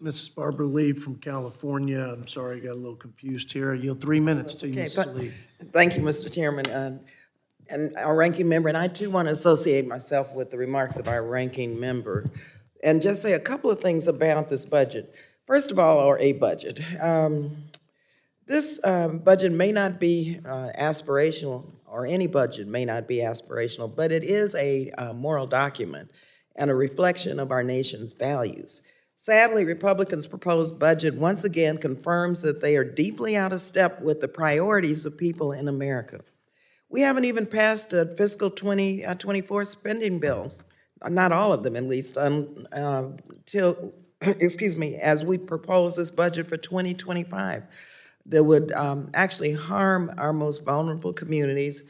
Mrs. Barbara Lee from California. I'm sorry, I got a little confused here. I yield 3 minutes to you, Okay, Mrs. Lee. Thank you, Mr. Chairman, and our ranking member, and I too want to associate myself with the remarks of our ranking member and just say a couple of things about this budget. First of all, or a budget. This budget may not be aspirational, or any budget may not be aspirational, but it is a moral document and a reflection of our nation's values. Sadly, Republicans' proposed budget once again confirms that they are deeply out of step with the priorities of people in America. We haven't even passed fiscal 2024 spending bills, not all of them at least, until, excuse me, as we propose this budget for 2025 that would actually harm our most vulnerable communities.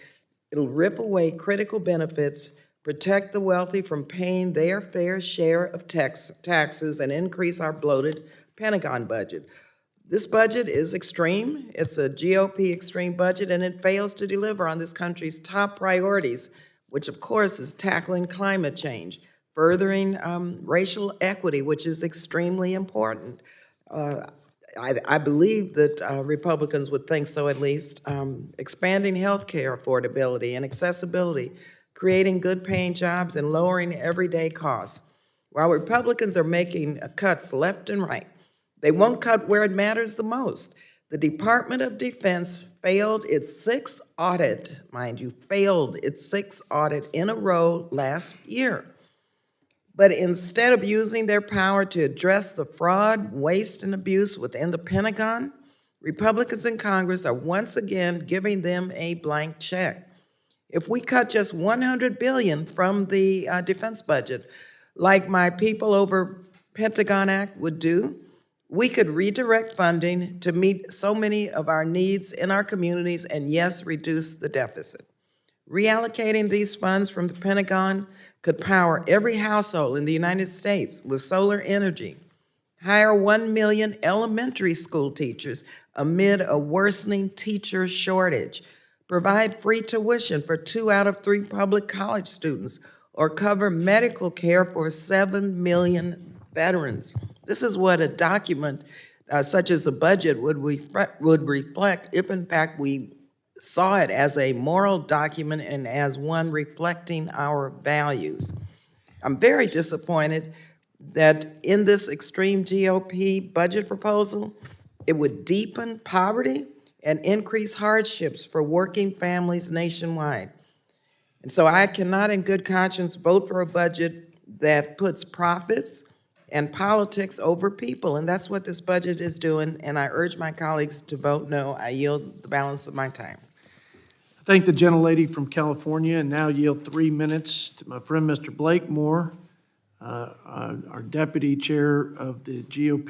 It'll rip away critical benefits, protect the wealthy from paying their fair share of taxes, and increase our bloated Pentagon budget. This budget is extreme. It's a GOP extreme budget, and it fails to deliver on this country's top priorities, which of course is tackling climate change, furthering racial equity, which is extremely important. I believe that Republicans would think so, at least. Expanding health care affordability and accessibility, creating good paying jobs, and lowering everyday costs. While Republicans are making cuts left and right, they won't cut where it matters the most. The Department of Defense failed its sixth audit, mind you, failed its sixth audit in a row last year. But instead of using their power to address the fraud, waste, and abuse within the Pentagon, Republicans in Congress are once again giving them a blank check. If we cut just $100 billion from the defense budget, like my People Over Pentagon Act would do, we could redirect funding to meet so many of our needs in our communities and, yes, reduce the deficit. Reallocating these funds from the Pentagon could power every household in the United States with solar energy, hire 1 million elementary school teachers amid a worsening teacher shortage, provide free tuition for 2 out of 3 public college students, or cover medical care for 7 million veterans. This is what a document such as a budget would reflect if, in fact, we saw it as a moral document and as one reflecting our values. I'm very disappointed that in this extreme GOP budget proposal, it would deepen poverty and increase hardships for working families nationwide. And so I cannot in good conscience vote for a budget that puts profits and politics over people, and that's what this budget is doing, and I urge my colleagues to vote no. I yield the balance of my time. I thank the gentlelady from California, and now yield 3 minutes to my friend, Mr. Blake Moore, our Deputy Chair of the GOP.